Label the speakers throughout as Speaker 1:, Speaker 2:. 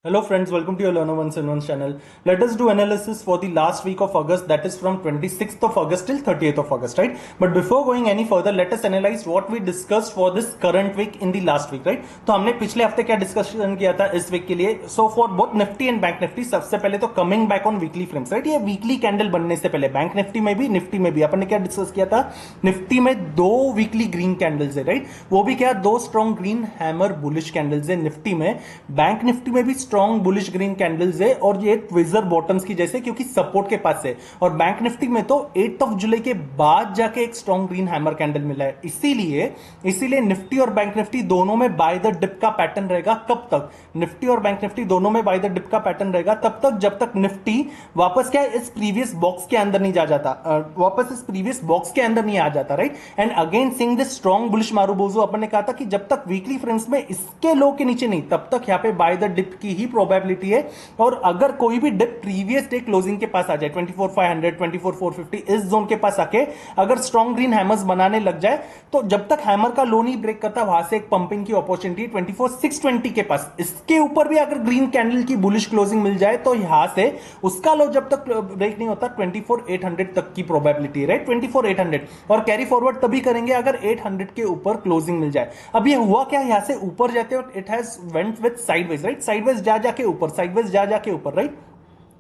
Speaker 1: Hello friends, welcome to your Learner 101 channel. Let us do analysis for the last week of August, that is from 26th of August till 30th of August, right? But before going any further, let us analyze what we discussed for this current week in the last week, right? तो हमने पिछले हफ्ते क्या discussion किया था इस week के लिए? So for both Nifty and Bank Nifty, सबसे पहले तो coming back on weekly frames, right? ये weekly candle बनने से पहले Bank Nifty में भी Nifty में भी अपन ने क्या डिस्कस किया था? Nifty में दो weekly green candles है, right? वो भी क्या दो strong green hammer bullish candles है Nifty में, Bank Nifty में भी स्ट्रॉन्ग बुलिश ग्रीन कैंडल्स है और ये ट्विजर बॉटम्स की जैसे क्योंकि सपोर्ट के पास है। और बैंक निफ्टी में तो 8 जुलाई के बाद जाके एक स्ट्रॉन्ग ग्रीन हैमर कैंडल मिला है, इसीलिए निफ्टी और बैंक निफ्टी दोनों में बाय द डिप का पैटर्न रहेगा। कब तक? निफ्टी और बैंक निफ्टी दोनों में बाय द डिप का पैटर्न रहेगा तब तक जब तक निफ्टी वापस क्या इस प्रीवियस बॉक्स के अंदर नहीं जा जाता, वापस इस प्रीवियस बॉक्स के अंदर नहीं आ जाता, right? And again sing this strong bullish marubozu, अपन ने कहा था कि जब तक वीकली फ्रेम्स में इसके लो के नीचे नहीं तब तक यहां पे बाय द डिप की ही प्रोबेबिलिटी है। और अगर कोई भी डिप प्रीवियस डे क्लोजिंग के पास आ जाए 24,500 24,450 इस जोन के पास आके अगर स्ट्रॉन्ग ग्रीन हैमर्स बनाने लग जाए तो जब तक हैमर का लो नहीं ब्रेक करता वहां से एक पंपिंग की अपॉर्चुनिटी 24,620 के पास, इसके ऊपर भी अगर ग्रीन कैंडल की बुलिश क्लोजिंग मिल जाए तो यहां से उसका लो जब तक ब्रेक नहीं होता 24,800 तक की प्रोबेबिलिटी है, राइट? 24,800 और कैरी फॉरवर्ड तभी करेंगे अगर 800 के ऊपर क्लोजिंग मिल जाए। अब ये हुआ क्या, यहां से ऊपर जाते हो it has went with sideways, right? Sideways जा जाके ऊपर, साइडवेज जा जाके ऊपर, राइट?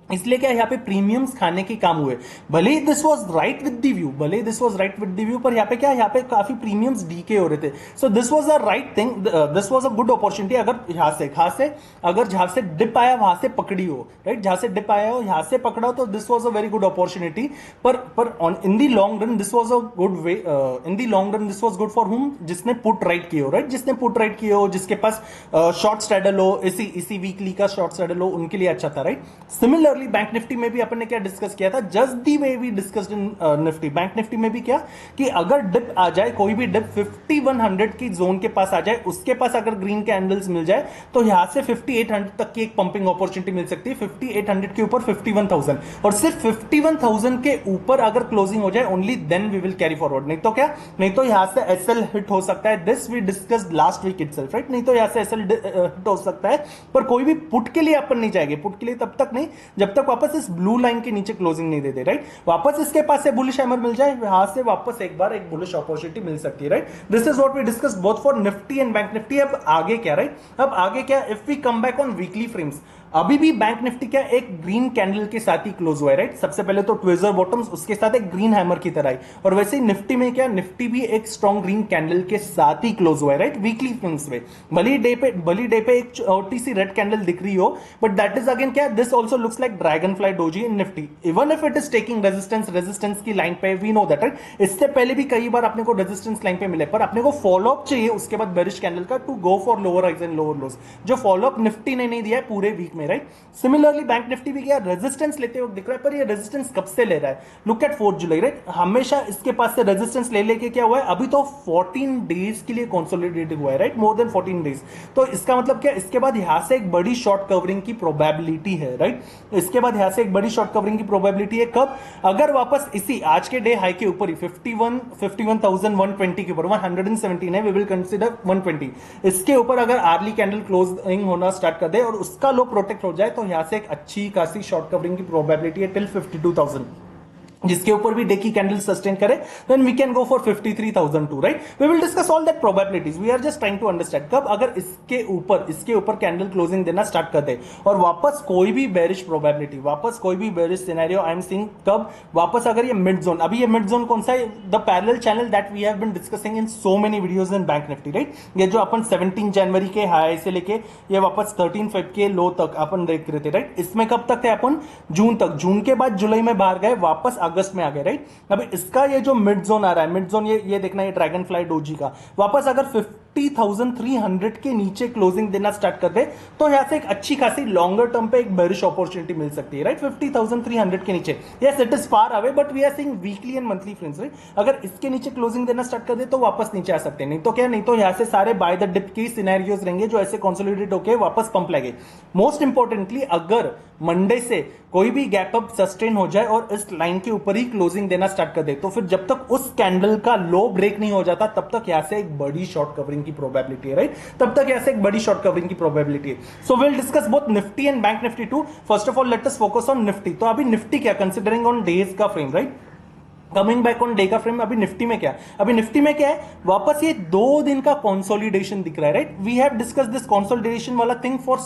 Speaker 1: इसलिए क्या यहाँ पे प्रीमियम्स खाने के काम हुए। भले ही this was right with the view, भले this was right with the view, पर यहाँ पे क्या, यहाँ पे काफी प्रीमियम्स डीके हो रहे थे। So this was a right thing, this was a good opportunity. अगर अगर जहां से डिप आया वहां से पकड़ी हो, राइट? जहां से डिप आया हो यहां से पकड़ा हो तो this was a very good opportunity. पर on in the long run this was a good way, in the long run this was good for whom, जिसने पुट राइट किए हो, राइट? जिसने पुट राइट किए हो, जिसके पास शॉर्ट स्ट्रैडल हो, इसी वीकली का शॉर्ट स्ट्रैडल हो, उनके लिए अच्छा था, राइट? सिमिलरली बैंक निफ्टी में भी अपन ने क्या डिस्कस किया था, just the way we discussed in Nifty. Bank Nifty में भी क्या कि अगर डिप आ जाए, कोई भी डिप 5100 की जोन के पास आ जाए, उसके पास अगर ग्रीन कैंडल्स मिल जाए तो यहां से 5800 तक की एक पंपिंग अपॉर्चुनिटी मिल सकती है। 5800 के ऊपर 51,000 और सिर्फ 51,000 के ऊपर अगर क्लोजिंग हो जाए only then we will carry forward. नहीं तो क्या, नहीं तो यहां से एसएल हिट हो सकता है। This we discussed last week itself, right? नहीं तो यहां से एसएल हिट हो सकता है, पर कोई भी पुट के लिए अपन नहीं जाएंगे। पुट के लिए तब तक नहीं जब तक वापस इस ब्लू लाइन के नीचे क्लोजिंग नहीं देते, राइट? वापस इसके पास से बुलिश हैमर मिल जाए, यहां से वापस एक बार एक बुलिश अपॉर्चुनिटी मिल सकती है, right? This is what we discuss both for Nifty and bank Nifty. अब आगे क्या, राइट? अब आगे क्या, if we come back on weekly frames, अभी भी बैंक निफ्टी क्या एक ग्रीन कैंडल के साथ ही क्लोज हुआ है, राइट? सबसे पहले तो ट्विजर बॉटम्स, उसके साथ एक ग्रीन हैमर की तरह है। और वैसे ही निफ्टी में क्या, निफ्टी भी एक स्ट्रॉन्ग ग्रीन कैंडल के साथ ही क्लोज हुआ है, राइट? वीकली फ्रेम्स में भली डे पे एक छोटी सी रेड कैंडल दिख रही हो, बट दैट इज अगेन क्या, this also looks like dragon fly doji in Nifty, even if it is taking resistance की लाइन पे, वी नो दैट, राइट? इससे पहले भी कई बार अपने को रेजिस्टेंस लाइन पे मिले, पर अपने को फॉलो अप चाहिए उसके बाद बेरिश कैंडल का to go for lower highs and lower lows, जो फॉलो अप निफ्टी ने नहीं दिया है पूरे वीक में, राइट? सिमिलरली बैंक निफ्टी भी क्या रेजिस्टेंस लेते हुए दिख रहा है, पर ये रेजिस्टेंस कब से ले रहा है? Look at 4 July, right? हमेशा इसके पास से रेजिस्टेंस ले लेके क्या हुआ है, अभी तो 14 डेज के लिए कंसोलिडेट हुआ है, राइट? More than 14 days. तो इसका मतलब क्या, इसके बाद यहां से एक बड़ी शॉर्ट कवरिंग की प्रोबेबिलिटी है, राइट? इसके बाद यहां से एक बड़ी शॉर्ट कवरिंग की प्रोबेबिलिटी है कब, अगर वापस इसी आज के डे हाई के ऊपर ही 51,120 के ऊपर 117 है, वी विल कंसीडर 120, इसके ऊपर अगर आर्ली कैंडल क्लोजिंग होना स्टार्ट कर दे और उसका लो प्रोटेक्ट हो जाए तो यहां से एक अच्छी खासी शॉर्ट कवरिंग की प्रोबेबिलिटी है टिल 52,000, जिसके ऊपर भी डे की कैंडल सस्टेन करे, then we can go for 53,002, right? We will discuss all that probabilities, we are just trying to understand कब अगर इसके ऊपर कैंडल क्लोजिंग देना स्टार्ट कर दे और वापस कोई भी बेरिश प्रोबेबिलिटी, वापस कोई भी bearish scenario I am seeing कब, वापस अगर ये मिड जोन, अभी ये मिड जोन कौन सा है, the parallel channel that we have been discussing in so many videos in bank Nifty, right? ये जो अपन 17 जनवरी के हाई से लेके ये वापस 13 फेब के लो तक अपन देख रहे थे, राइट? इसमें कब तक थे अपन, जून तक, जून के बाद जुलाई में बाहर गए, वापस अगस्त में आ गए, राइट? अभी इसका ये जो मिड जोन आ रहा है, मिड जोन ये देखना, ये ड्रैगन फ्लाई डोजी का वापस अगर 50,300 के नीचे क्लोजिंग देना स्टार्ट कर दे तो यहां से एक अच्छी खासी लॉन्गर टर्म पे एक बेरिश अपॉर्चुनिटी मिल सकती है, राइट? 50,300 के नीचे, yes it is far away but we are seeing weekly and monthly frames, right? अगर इसके नीचे क्लोजिंग देना स्टार्ट कर दे तो वापस नीचे आ सकते हैं, नहीं तो क्या, नहीं तो यहां से सारे बाय द डिप के सिनेरियोज रहेंगे जो ऐसे कंसोलिडेट होके वापस पंप लगे। मोस्ट इंपॉर्टेंटली अगर मंडे से कोई भी गैप अप सस्टेन हो जाए और इस लाइन के ऊपर ही क्लोजिंग देना स्टार्ट कर दे तो फिर जब तक उस कैंडल का लो ब्रेक नहीं हो जाता तब तक यहां से एक बड़ी शॉर्ट कवरिंग की प्रोबेबिलिटी है, राइट। तब तक ऐसे एक बड़ी शॉर्ट कवरिंग की प्रोबेबिलिटी है। So will discuss both Nifty and bank Nifty too. First of all let us focus on Nifty. तो अभी निफ्टी क्या, कंसिडरिंग ऑन डेज का frame, right, coming back on day का फ्रेम, अभी Nifty में क्या, अभी निफ्टी में क्या है, वापस ये 2 दिन का कंसोलिडेशन दिख रहा है, right. We have discuss this consolidation वाला thing for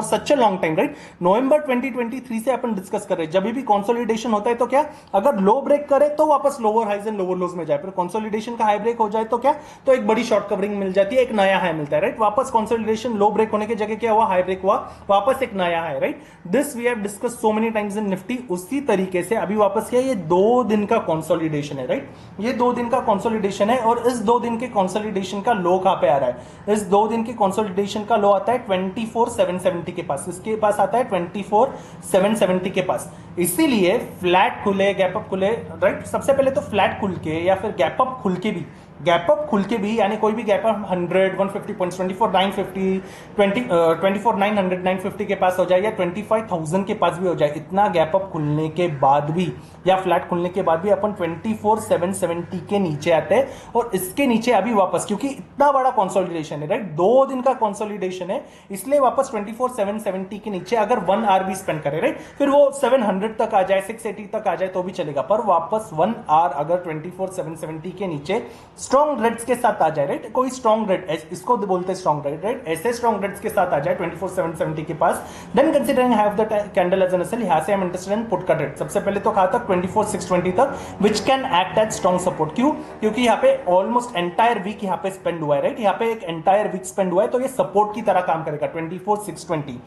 Speaker 1: such a long time, right. नवंबर 2023 से अपन डिस्कस कर रहे हैं, जब भी कंसोलिडेशन होता है तो क्या, अगर लो ब्रेक करे तो वापस lower highs and lower lows में जाए, फिर कंसोलिडेशन का हाई ब्रेक हो जाए तो क्या, तो एक बड़ी शॉर्ट कवरिंग मिल जाती है, एक नया हाई मिलता है, राइट। वापस कंसोलिडेशन लो ब्रेक होने की जगह क्या हुआ, हाई ब्रेक हुआ, वापस एक नया high, right. This we have discuss so many times in Nifty. उसी तरीके से अभी वापस क्या, ये 2 दिन का कंसोलिडेशन है, राइट। ये 2 दिन का कंसोलिडेशन है, और इस 2 दिन के कंसोलिडेशन का लो कहां पे आ रहा है, इस 2 दिन के कंसोलिडेशन का लो आता है 24,770 के पास, इसके पास आता है 24,770 के पास। इसीलिए फ्लैट खुले गैप अप खुले, राइट, सबसे पहले तो फ्लैट खुल के या फिर गैप अप खुल के भी, गैप अप खुल के भी, यानी कोई भी गैप अप 100 150 पॉइंट्स 24,950 24,900 950 के पास हो जाए, या 25,000 के पास भी हो जाए, इतना गैप अप खुलने के बाद भी या फ्लैट खुलने के बाद भी अपन 24,770 के नीचे आते हैं, और इसके नीचे अभी वापस, क्योंकि इतना बड़ा कंसोलिडेशन है, राइट, 2 दिन का कंसोलिडेशन है, इसलिए वापस 24,770 के नीचे अगर 1 आवर भी स्पेंड करे, राइट, फिर वो 700 तक आ जाए, 680 तक आ जाए तो भी चलेगा, पर वापस 1 आवर अगर 24,770 के नीचे स्ट्रॉन्ग रेड्स के साथ आ जाए, राइट, कोई स्ट्रॉन्ग रेड, इसको बोलते हैं स्ट्रॉन्ग रेड, राइट, ऐसे स्ट्रॉन्ग रेड्स के साथ आ जाए 24,770 के पास, then considering have the candle as an SL, यहां से हम इंटरेस्टेड इन पुट का ट्रेड। सबसे पहले तो कहा तक 24,620 तक, which can act as strong support. क्यों, क्योंकि यहाँ पे ऑलमोस्ट एंटायर वीक यहाँ पे स्पेंड हुआ है, राइट, यहाँ पे एक एंटायर वीक स्पेंड हुआ है, तो ये सपोर्ट की तरह काम करेगा 24,620,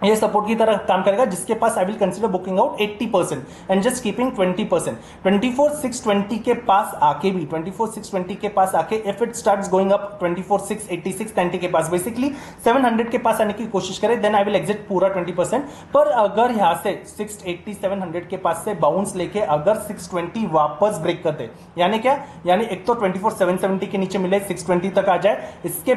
Speaker 1: ये सपोर्ट की तरह काम करेगा, जिसके पास I will consider booking out 80% and just keeping 20%। 24,620 के पास आके भी, 24,620 के पास आके if it starts going up 24,680 690 के पास, बेसिकली 700 के पास आने की कोशिश करे, देन आई विल एग्जिट पूरा 20%। पर अगर यहां से 680 700 के पास से बाउंस लेके अगर 620 वापस ब्रेक कर दे, यानी क्या, यानी एक तो 24,770 के नीचे मिले 620 तक आ जाए, इसके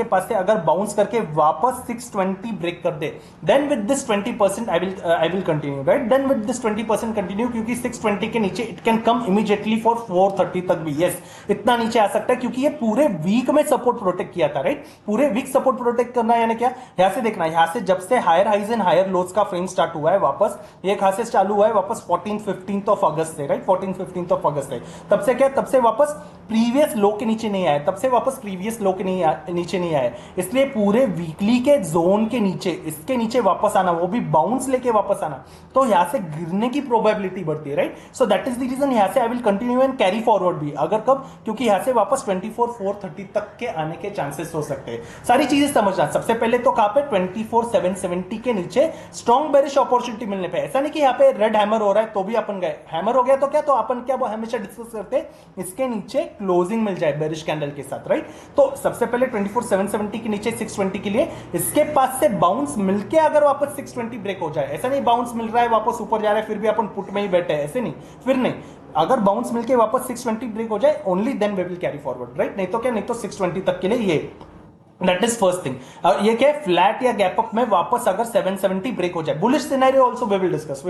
Speaker 1: पास से अगर बाउंस करके वापस 620 ब्रेक कर दे, then with this 20% I will continue, right, then with this 20% continue, क्योंकि 620 के नीचे it can come immediately for 430 तक भी, yes, इतना नीचे आ सकता है, क्योंकि ये पूरे वीक में सपोर्ट प्रोटेक्ट किया था, राइट, पूरे वीक सपोर्ट प्रोटेक्ट करना, यानी क्या, यहां से देखना, यहां से जब से higher highs and higher lows का फ्रेम स्टार्ट हुआ है, वापस ये कहां से चालू हुआ है, वापस 14-15 ऑफ अगस्त से, राइट, 14-15 ऑफ अगस्त से, तब से क्या, तब से वापस प्रीवियस लो के नीचे नहीं आया, तब से वापस प्रीवियस लो के नीचे नहीं आया, इसलिए पूरे वीकली के जोन के नीचे, इसके नीचे वापस आना, वो भी बाउंस लेके वापस आना, तो यहां से गिरने की प्रोबेबिलिटी बढ़ती है, right. So that is the reason यहां से I will continue and carry forward भी, अगर कब, क्योंकि यहां से वापस 24,430 तक के आने के चांसेस हो सकते हैं। सारी चीजें समझना, सबसे पहले तो कहां पे 24,770 के नीचे स्ट्रॉन्ग बेरिश अपॉर्चुनिटी मिलने पे, ऐसा नहीं कि यहां पे रेड हैमर हो रहा है तो भी अपन गए, हैमर हो गया तो क्या, तो अपन क्या हमेशा डिस्कस करते हैं, इसके नीचे क्लोजिंग मिल जाए बेरिश कैंडल के साथ, राइट। तो सबसे पहले 24,770 के नीचे 620 के लिए, इसके पास से बाउंस मिलके अगर वापस 620 ब्रेक हो जाए, ऐसा नहीं बाउंस मिल रहा है वापस ऊपर जा रहा है फिर भी अपन पुट में ही बैठे हैं, ऐसे नहीं, फिर नहीं, अगर बाउंस मिलके वापस 620 ब्रेक हो जाए, only then we will carry forward, right, नहीं तो क्या, नहीं तो 620 तक के लिए ये, दैट इज फर्स्ट थिंग। ये क्या है, फ्लैट या गैप अप में वापस अगर 770 ब्रेक हो जाए, bullish scenario also we will discuss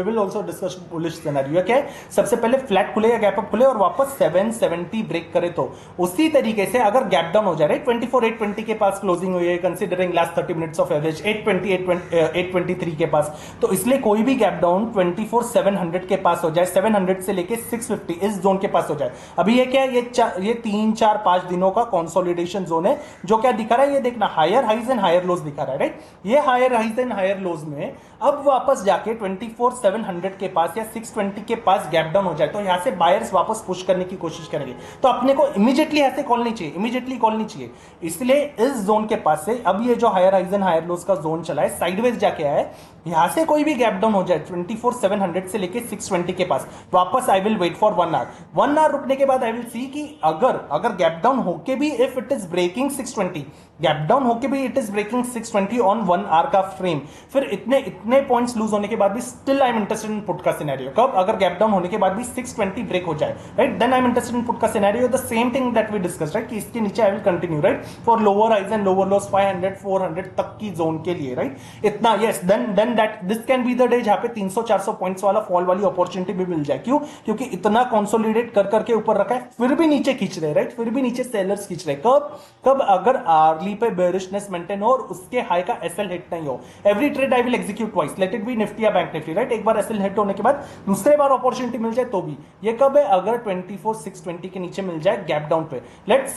Speaker 1: bullish scenario, क्या है, सबसे पहले फ्लैट खुले या गैप अप खुले और वापस 770 ब्रेक करे, तो उसी तरीके से अगर गैप डाउन हो जाए, राइट, 24,820 के पास क्लोजिंग हुई है, considering last 30 minutes of average 823 के पास, तो इसलिए कोई भी गैप डाउन 24,700 के पास हो जाए, 700 से लेके 650 इस जोन के पास हो जाए, अभी ये क्या है, ये 3-4-5 दिनों का कंसोलिडेशन जोन है, जो क्या दिखा रहा है, देखना higher highs and higher lows दिखा रहा है, राइट, ये higher highs and higher lows में अब वापस जाके 24,700 के पास या 620 के पास गैप डाउन हो जाए, तो यहां से बायर्स वापस पुश करने की कोशिश करेंगे, तो अपने को इमीडिएटली ऐसे कॉल नहीं चाहिए, इमीडिएटली कॉल नहीं चाहिए, इसलिए इस जोन के पास से अब ये जो higher highs and higher lows का जोन चला है, साइडवेज जाके आया है, यहां से कोई भी गैप डाउन हो जाए 24,700 से लेके 620 के पास, वापस I will wait for 1 hour, 1 hour रुकने के बाद आई विल सी कि अगर गैप डाउन होके भी if it is breaking 620, gap down होके भी it is breaking 620 on 1 hour का फ्रेम, फिर इतने इतने पॉइंट्स लूज होने के बाद भी still I am interested in put का सिनेरियो। कब? अगर गैप डाउन होने के बाद भी 620 ब्रेक हो जाए, right, then I am interested in put का scenario. The same thing that we discuss, right, कि इसके नीचे I will continue, right, for lower highs and lower lows 500 400 तक की जोन के लिए, राइट, इतना, yes, then that this can be the day जहां पे 300 400 पॉइंट्स वाला फॉल वाली अपॉर्चुनिटी भी मिल जाए। क्यों? क्योंकि इतना कंसोलिडेट कर करके ऊपर रखा है, फिर भी नीचे खींच रहे, राइट, फिर भी नीचे सेलर्स खींच रहे। कब? कब? अगर आर्ली पे बेरिशनेस मेंटेन हो और उसके हाई का एसएल हिट नहीं हो। Every trade I will execute twice, let it be Nifty या बैंक निफ्टी, राइट, एक बार एसएल हिट होने के बाद दूसरे बार अपॉर्चुनिटी मिल जाए तो भी। ये कब है? अगर 24,620 के नीचे मिल जाए गैप डाउन पे। लेट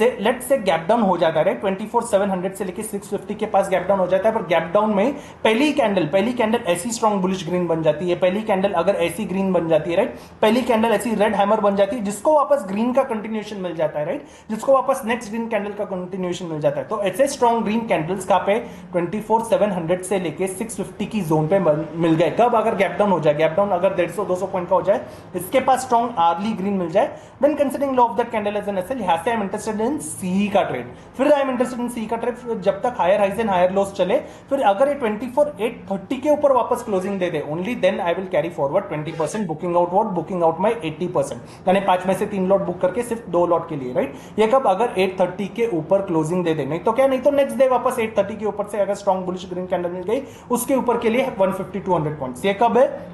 Speaker 1: से गैप डाउन हो जाता है, राइट, 24,700 से लेके 650 के पास गैप डाउन हो जाता है, पर गैप डाउन में पहली कैंडल ऐसी स्ट्रॉन्ग बुलिश ग्रीन बन जाती है, पहली कैंडल अगर ऐसी ग्रीन बन जाती है, राइट, पहली कैंडल ऐसी रेड हैमर बन जाती है, जिसको वापस ग्रीन का कंटिन्यूएशन मिल जाता है, राइट, जिसको वापस नेक्स्ट ग्रीन कैंडल का कंटिन्यूएशन मिल जाता है। तो ऐसे स्ट्रॉन्ग ग्रीन कैंडल्स कहां पे? 24,700 से लेके 650 की जोन पे मिल गए। कब? अगर गैप डाउन हो जाए, गैप डाउन अगर 150-200 पॉइंट का हो जाए, इसके पास स्ट्रॉन्ग आर्ली ग्रीन मिल जाए, then considering low of that candle as an SL, यहां से I am interested in C का ट्रेड। फिर I am interested in C का ट्रेड जब तक higher highs and higher lows चले। फिर अगर ये 24,830 के ऊपर वापस क्लोजिंग दे दे, only then I will carry forward 20% booking out what? Booking out my 80%, यानी 5 में से 3 लॉट बुक करके सिर्फ 2 लॉट के लिए, राइट। ये कब? अगर 830 के ऊपर क्लोजिंग दे दे, नहीं तो क्या, नहीं तो नेक्स्ट डे वापस 830 के ऊपर से अगर स्ट्रॉन्ग बुलिश ग्रीन कैंडल मिल गई उसके ऊपर के लिए 150-200 पॉइंट्स। ये कब है?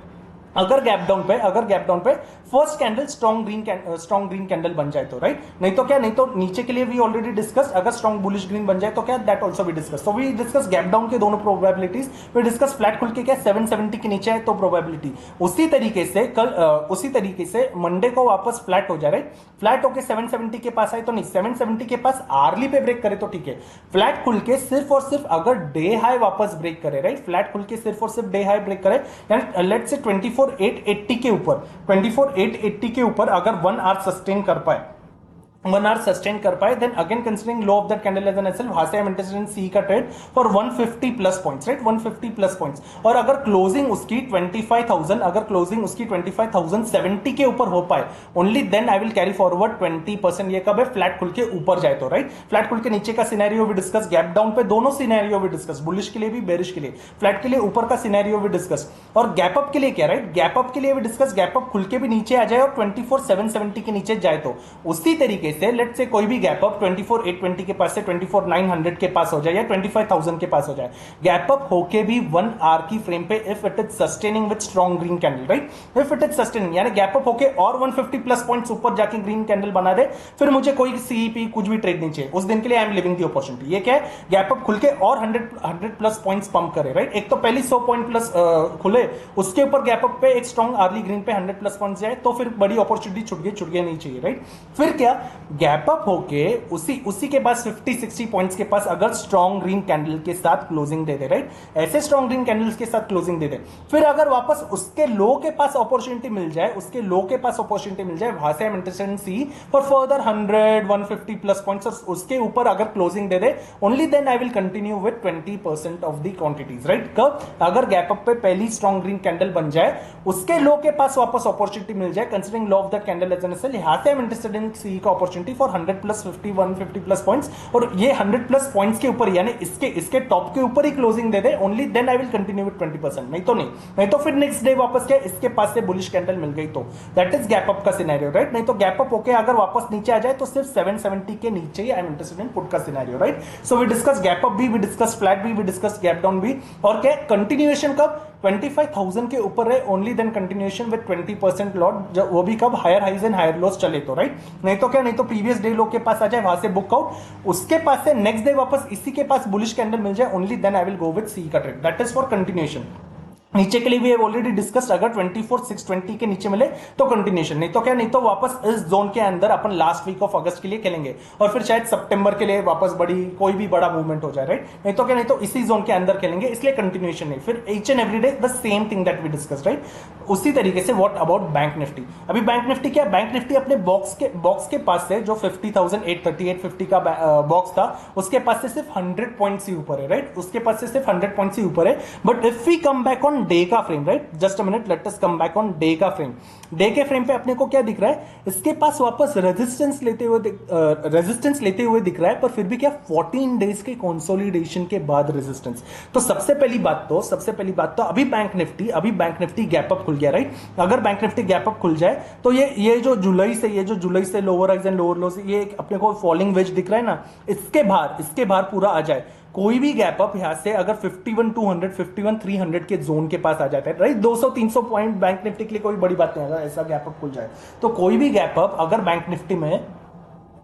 Speaker 1: अगर गैप डाउन पे first candle strong green candle बन जाए तो, राइट, नहीं तो क्या, नहीं तो नीचे के लिए वी ऑलरेडी डिस्कस, अगर स्ट्रॉन्ग बुलिश ग्रीन बन जाए तो क्या, that also we discuss. So we discuss gap down के दोनों प्रोबेबिलिटीज, वी डिस्कस फ्लैट खुल के क्या 770 के नीचे है तो प्रोबेबिलिटी। उसी तरीके से मंडे को वापस फ्लैट हो जाए, राइट, फ्लैट होके 770 के पास आए तो नहीं, 770 के पास आर्ली पे ब्रेक करे तो ठीक है। फ्लैट खुल के सिर्फ और सिर्फ अगर डे हाई वापस ब्रेक करे, राइट, फ्लैट खुल के सिर्फ और सिर्फ डे हाई ब्रेक करे, यानी लेट्स से 24,880 के ऊपर, 24,880 के ऊपर अगर 1 आवर सस्टेन कर पाए, 1 आवर सस्टेन कर पाए, then again considering low of that candle as an SL, वहां से I am interested in C का trade for 150 plus points, right, 150 plus points. और अगर क्लोजिंग उसकी 25,070 के ऊपर हो पाए, only then I will carry forward 20%। ये कब है? फ्लैट खुल के ऊपर जाए तो, राइट, फ्लैट खुल के नीचे का सिनेरियो भी डिस्कस, गैप डाउन पे दोनों सिनेरियो भी डिस्कस, बुलिश के लिए भी बेरिश के लिए, फ्लैट के लिए ऊपर का सिनेरियो भी डिस्कस, और गैप अप के लिए क्या, राइट, गैप अप के लिए भी डिस्कस, गैप अप खुल के भी नीचे आ जाए और 24,770 के नीचे जाए तो। उसी तरीके से लेट से कोई भी गैप अप 24,820 के पास से 24,900 के पास हो जाए या 25,000 के पास हो जाए, गैप अप होके भी 1 आवर की फ्रेम पे if it is sustaining with strong green candle, right, if it is sustaining, यानी गैप अप होके और 150 प्लस पॉइंट्स ऊपर जाके ग्रीन कैंडल बना दे, फिर मुझे कोई सीईपी कुछ भी ट्रेड नहीं चाहिए उस दिन के लिए, I am living the opportunity. ये क्या है? गैप अप खुल के और 100 प्लस पॉइंट्स पंप करे, राइट, एक तो पहली 100 पॉइंट प्लस खुले, उसके ऊपर गैप अप पे एक स्ट्रॉन्ग आर्ली ग्रीन पे 100 प्लस पॉइंट्स जाए तो फिर बड़ी अपॉर्चुनिटी छुट गई नहीं चाहिए, राइट। फिर क्या, गैप अप होके उसी के पास 50-60 पॉइंट्स के पास अगर स्ट्रॉन्ग ग्रीन कैंडल के साथ क्लोजिंग दे दे, राइट, ऐसे स्ट्रॉन्ग ग्रीन कैंडल्स के साथ क्लोजिंग दे दे, फिर अगर वापस उसके लो के पास अपॉर्चुनिटी मिल जाए, वहां से I am interested in C for further 100-150 plus points, उसके ऊपर अगर क्लोजिंग दे दे, only then I will continue with 20% of the quantities, right. कब? अगर गैप अप पे पहली स्ट्रॉन्ग ग्रीन कैंडल बन जाए, उसके लो के पास वापस अपॉर्चुनिटी मिल जाए, considering low of that candle as an SL, यहां से I am interested in C का opportunity for 100 plus 50 150 plus points, और ये 100 प्लस पॉइंट्स के ऊपर यानी इसके टॉप के ऊपर ही क्लोजिंग दे दे, only then I will continue with 20%, नहीं तो फिर नेक्स्ट डे वापस क्या, इसके पास से बुलिश कैंडल मिल गई तो दैट इज गैप अप का सिनेरियो, राइट, नहीं तो गैप अप होके अगर वापस नीचे आ जाए तो सिर्फ 770 के नीचे ही I am interested in put का scenario, right. So we discuss gap up भी, वी डिस्कस फ्लैट भी, वी डिस्कस गैप डाउन भी, और क्या कंटिन्यूएशन कब 25,000 के ऊपर है, only then continuation with 20% lot, वो भी कब higher highs and higher lows चले तो, राइट, नहीं तो क्या, नहीं तो प्रीवियस डे लो के पास आ जाए, वहां से बुक आउट, उसके पास से नेक्स्ट डे वापस इसी के पास बुलिश कैंडल मिल जाए, only then I will go with C का trade, that is for continuation. नीचे के लिए भी ऑलरेडी डिस्कस्ड, अगर 24,620 के नीचे मिले तो कंटिन्यूएशन, नहीं तो क्या, नहीं तो वापस इस जोन के अंदर अपन लास्ट वीक ऑफ अगस्त के लिए खेलेंगे और फिर शायद सितंबर के लिए वापस कोई भी बड़ा मूवमेंट हो जाए, राइट, नहीं तो क्या, नहीं तो इसी जोन के अंदर खेलेंगे, इसलिए कंटिन्यूएशन नहीं, फिर each and every day the same thing that we discussed, right. उसी तरीके से व्हाट अबाउट बैंक निफ्टी, अभी बैंक निफ्टी क्या, बैंक निफ्टी अपने बॉक्स के पास से जो 50,830-850 का बॉक्स था, उसके पास से सिर्फ 100 पॉइंट्स ही ऊपर है, राइट, उसके पास से सिर्फ 100 पॉइंट्स ही ऊपर है, but if we come back on on day का frame, right, just a minute, let us come back on day का फ्रेम। डे के फ्रेम पे अपने को क्या दिख रहा है, इसके पास वापस रेजिस्टेंस लेते हुए दिख रहा है, पर फिर भी क्या 14 डेज के कंसोलिडेशन के बाद रेजिस्टेंस। तो सबसे पहली बात तो अभी बैंक निफ्टी गैप अप खुल गया, राइट। अगर बैंक निफ्टी गैप अप खुल जाए तो ये जो जुलाई से lower highs and lower lows, ये अपने को फॉलिंग वेज दिख रहा है ना, इसके बाहर पूरा आ जाए, कोई भी गैप अप यहां से अगर 51,200 51,300 के जोन के पास आ जाता है, राइट, 200-300 पॉइंट बैंक निफ्टी के लिए कोई बड़ी बात नहीं है, ऐसा गैप अप खुल जाए तो कोई भी गैप अप अगर बैंक निफ्टी में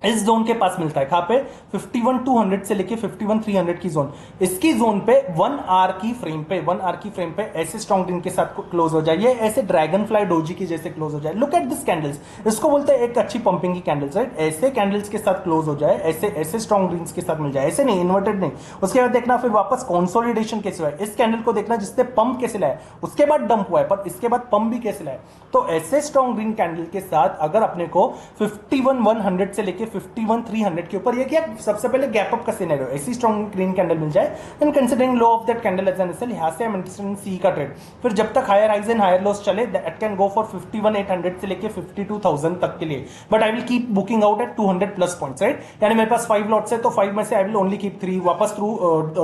Speaker 1: इस जोन के पास मिलता है, कहां पे, 51,200 से लेके 51,300 की जोन, इसकी जोन पे 1 आवर की फ्रेम पे ऐसे स्ट्रॉन्ग ग्रीन के साथ क्लोज हो जाए, ये ऐसे ड्रैगन फ्लाई डोजी की जैसे क्लोज हो जाए। लुक एट दिस कैंडल्स, इसको बोलते हैं एक अच्छी पंपिंग की कैंडल्स, राइट। ऐसे कैंडल्स के साथ क्लोज हो जाए, ऐसे स्ट्रॉन्ग ग्रीन्स के साथ मिल जाए, ऐसे नहीं, इन्वर्टेड नहीं। उसके बाद देखना फिर वापस कंसोलिडेशन कैसे हुआ है, इस कैंडल को देखना जिससे पंप कैसे लाया, उसके बाद डंप हुआ है, पर इसके बाद पंप भी कैसे लाया। तो ऐसे स्ट्रॉन्ग ग्रीन कैंडल के साथ अगर अपने को 51,100 से लेके 51,300 के ऊपर, ये क्या सबसे पहले गैप अप का सिनेरियो, ऐसी स्ट्रॉन्ग ग्रीन कैंडल मिल जाए, and considering low of that candle as an SL, यहां से हम इंटरेस्टेड इन सी का ट्रेड। फिर जब तक higher highs and higher lows चले, दैट कैन गो फॉर 51,800 से लेके 52,000 तक के लिए, but I will keep booking out at 200 plus points, right. यानी मेरे पास 5 लॉट्स है तो 5 में से आई विल ओनली कीप 3, वापस थ्रू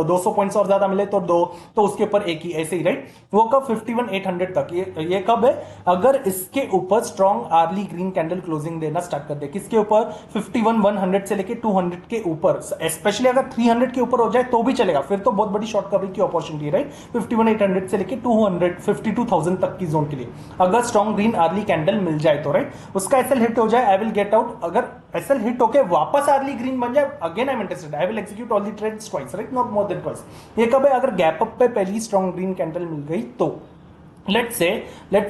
Speaker 1: 200 पॉइंट्स और ज्यादा मिले तो 2, तो उसके ऊपर एक ही, ऐसे ही, राइट। वो कब 51,800 तक, ये कब है, अगर इसके ऊपर strong early green candle closing देना स्टार्ट कर दे, किसके ऊपर, 51,100 से लेके 200 के ऊपर, स्पेशली अगर 300 के ऊपर हो जाए तो भी चलेगा, फिर तो बहुत बड़ी शॉर्ट कवरिंग की अपॉर्चुनिटी है, राइट। 51,800 से लेके 52,000 तक की जोन के लिए अगर स्ट्रॉन्ग ग्रीन अर्ली कैंडल मिल जाए तो, राइट, उसका एसएल हिट हो जाए, आई विल गेट आउट। अगर एसएल हिट होके वापस अर्ली ग्रीन बन जाए, again I am interested, I will execute all the trades twice, right, not more than twice. ये कब है, अगर गैप अप पे पहली स्ट्रॉन्ग ग्रीन कैंडल मिल गई तो। लेट्स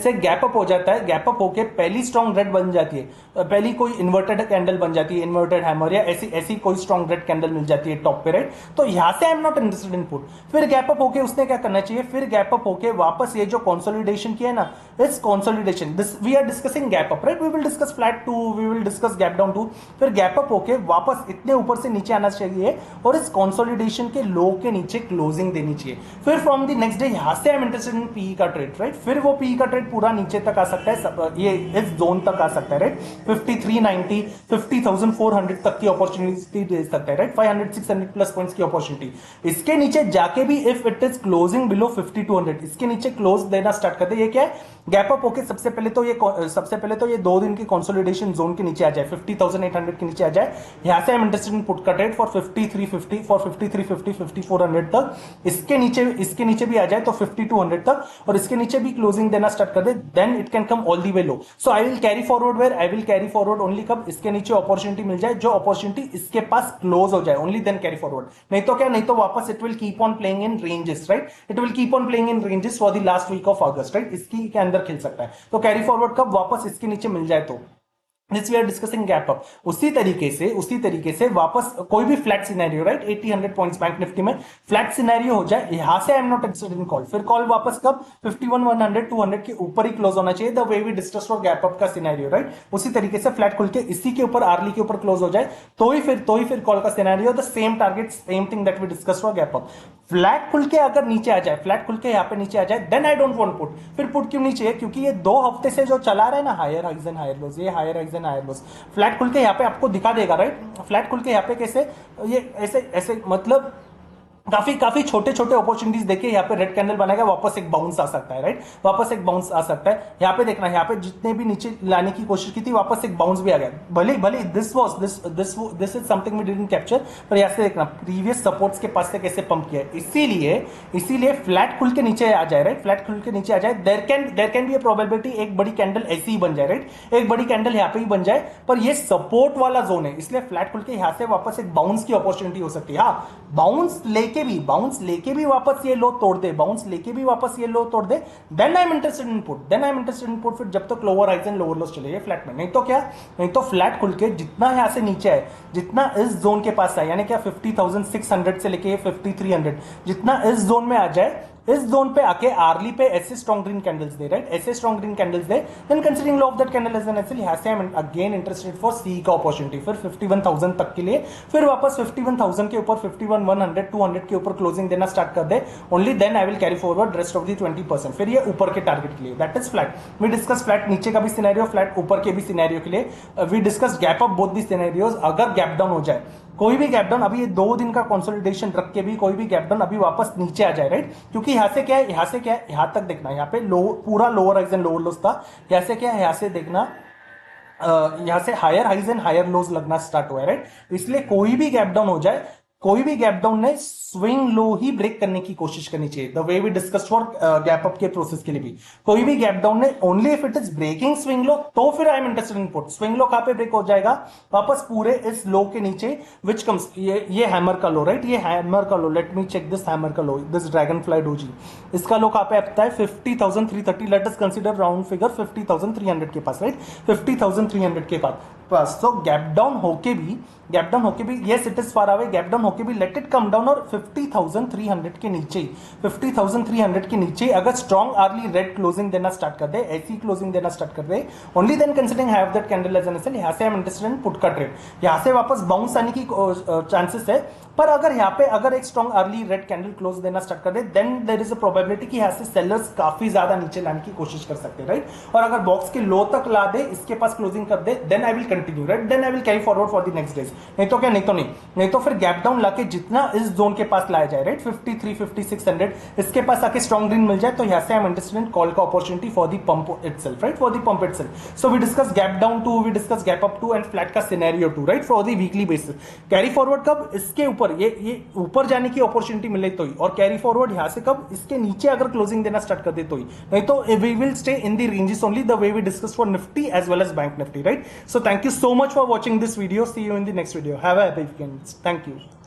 Speaker 1: से गैप अप हो जाता है, गैप अप होके पहली स्ट्रॉन्ग रेड बन जाती है, पहली कोई इन्वर्टेड कैंडल बन जाती है, इन्वर्टेड हैमर या ऐसी कोई स्ट्रॉन्ग रेड कैंडल मिल जाती है टॉप पे, राइट। तो यहां से I am not interested in put. फिर गैप अप होके उसने क्या करना चाहिए, फिर गैप अप होके वापस ये जो कंसोलिडेशन किया है ना, इस consolidation, this we are discussing gap up, right, we will discuss flat 2, we will discuss gap down 2। फिर गैप अप होके वापस इतने ऊपर से नीचे आना चाहिए और इस कंसोलिडेशन के लो के नीचे क्लोजिंग देनी चाहिए। फिर फ्रॉम द नेक्स्ट डे यहां से I am interested in PE का ट्रेड, राइट। फिर वो पीई का ट्रेड पूरा नीचे तक आ सकता है, ये इस जोन तक आ सकता है, राइट, 5390 50,400 तक की अपॉर्चुनिटी दे सकता है, राइट, 500-600 प्लस पॉइंट्स की अपॉर्चुनिटी। इसके नीचे जाके भी if it is closing below 5200, इसके नीचे क्लोज देना स्टार्ट करते, ये क्या है, गैप अप होके सबसे पहले तो ये 2 दिन की कंसोलिडेशन जोन के नीचे आ जाए, 50,800 के नीचे आ जाए। यहां से I am interested in put का ट्रेड फॉर 5350 फॉर 5350 5400 तक। इसके नीचे भी आ जाए तो 5200 तक, और इसके नीचे भी क्लोजिंग देना स्टार्ट कर दे, then it can come all the way low. So I will carry forward where, I will carry forward only कब, इसके नीचे अपॉर्चुनिटी मिल जाए, जो अपॉर्चुनिटी इसके पास क्लोज हो जाए, ओनली देन कैरी फॉरवर्ड। नहीं तो क्या, नहीं तो वापस it will keep on playing in ranges, right, it will keep on playing in ranges for the last week of August, right, इसकी के अंदर खेल सकता है। तो कैरी फॉरवर्ड कब, वापस इसके नीचे मिल जाए तो। This we are discussing gap up. उसी तरीके से वापस कोई भी flat scenario, right, 80-100 points Bank Nifty में फ्लैट सिनेरियो हो जाए, यहां से I am not interested in call. फिर कॉल वापस कब, 51,100 200 के ऊपर ही क्लोज होना चाहिए, the way we discuss for gap up का सिनेरियो, राइट। उसी तरीके से फ्लैट खुल के इसी के ऊपर आर्ली के ऊपर क्लोज हो जाए तो ही फिर कॉल का scenario, the same target same thing that we discuss for gap up. Flat खुल के अगर नीचे आ जाए, फ्लैट खुल के यहां पे नीचे आ जाए, then I don't want put. फिर पुट क्यों नहीं चाहिए, क्योंकि ये 2 हफ्ते से जो चला रहा है ना, higher highs and higher lows, ये higher highs and higher lows, flat खुल के यहाँ पे आपको दिखा देगा, राइट। फ्लैट खुल के यहाँ पे कैसे, ये ऐसे मतलब काफी छोटे अपॉर्चुनिटीज देके यहाँ पे रेड कैंडल बनाएगा, वापस एक बाउंस आ सकता है, राइट, वापस एक बाउंस आ सकता है। यहाँ पे देखना, यहाँ पे जितने भी नीचे लाने की कोशिश की थी, वापस एक बाउंस भी आ गया, भले this is something we didn't capture, पर यहाँ से देखना प्रीवियस सपोर्ट्स के पास से कैसे पंप किया है। इसीलिए फ्लैट खुल के नीचे आ जाए, राइट, फ्लैट खुल के नीचे आ जाए, there can be a probability एक बड़ी कैंडल ऐसी ही बन जाए, राइट, एक बड़ी कैंडल यहाँ पे ही बन जाए, पर ये सपोर्ट वाला जोन है, इसलिए फ्लैट खुल के यहाँ से वापस एक बाउंस की अपॉर्चुनिटी हो सकती है। हाँ, बाउंस लेके भी वापस ये लो तोड़ दे, then I am interested in put, फिर जब तक lower highs and lower lows चले फ्लैट में। नहीं तो फ्लैट खुल के जितना यहां से नीचे है, जितना इस जोन के पास है, यानी क्या 50,600 से लेके 5300, जितना इस जोन में आ जाए, इस जोन पे आके आर्ली पे ऐसे स्ट्रॉन्ग ग्रीन कैंडल्स दे, राइट, ऐसे स्ट्रॉन्ग ग्रीन कैंडल्स दे, then considering low of that candle as an SL, यहां से I am again interested for C का अपॉर्चुनिटी, फिर 51,000 तक के लिए, फिर वापस 51,000 के ऊपर 51,100 200 के ऊपर क्लोजिंग देना स्टार्ट कर दे, only then I will carry forward rest of the 20%, फिर ये ऊपर के टारगेट के लिए, that is flat. We discuss flat नीचे का भी सिनेरियो, फ्लैट ऊपर के भी सिनेरियो के लिए, we discuss gap up both the scenarios. अगर गैप डाउन हो जाए, कोई भी गैप डाउन, अभी ये 2 दिन का कंसोलिडेशन रख के भी कोई भी गैप डाउन अभी वापस नीचे आ जाए, राइट, क्योंकि यहां से क्या है, यहां से क्या है, यहां तक देखना, यहां पे लो पूरा lower highs and lower lows था, यहां से क्या है, यहां से देखना, यहां से higher highs and higher lows लगना स्टार्ट हुआ है, राइट। इसलिए कोई भी गैप डाउन हो जाए, कोई भी गैप डाउन ने स्विंग लो ही ब्रेक करने की कोशिश करनी चाहिए, the way we discuss for gap up के प्रोसेस के लिए भी। कोई भी गैप डाउन ने only if it is breaking swing low, तो फिर I am interested in put. Swing low कहां पे ब्रेक हो जाएगा, वापस पूरे इस लो के नीचे, विच कम्स, ये हैमर का लो, राइट, ये हैमर का low, let me check this hammer का low, this dragonfly doji, इसका लो कहां पे आता है 50,330, let us consider round figure 50,300 के पास, राइट, 50,300 के पास। तो गैप डाउन होके भी yes it is far away, gap down होके भी लेट इट कम डाउन, और 50,300 के नीचे, 50,300 के नीचे अगर स्ट्रॉन्ग अर्ली रेड क्लोजिंग देना स्टार्ट कर दे, ऐसी क्लोजिंग देना स्टार्ट कर दे, only then considering have that candle as an SL, यहां से I am interested in put का ट्रेड, यहां से वापस बाउंस आने की चांसेस है। पर अगर यहां पे अगर एक strong early red candle close देना स्टार्ट कर दे, then there is a probability कि यहां से सेलर्स काफी ज्यादा नीचे लाने की कोशिश कर सकते हैं, राइट। और अगर बॉक्स के लो तक ला दे, इसके पास क्लोजिंग कर दे, then I will continue, right, then I will carry forward for the next days. नहीं तो क्या, नहीं तो फिर गैप डाउन लाके जितना इस जोन के पास लाया जाए, राइट, 53 5600 इसके पास आके स्ट्रॉन्ग ग्रीन मिल जाए, तो यहां से I am interested in call का opportunity for the pump itself, right, for the pump itself. So we discuss gap down 2, we discuss gap up 2 and flat का scenario 2, right, for the weekly basis. Carry forward कब, इसके ऊपर ये ऊपर जाने की opportunity मिले तो ही, और कैरी फॉरवर्ड यहां से कब, इसके नीचे अगर क्लोजिंग देना स्टार्ट कर दे तो ही, नहीं तो we will stay in the ranges only, the way we discuss for Nifty as well as Bank Nifty, right. So thank you so much for watching this video. See you in the next video. Have a happy weekend. Thank you.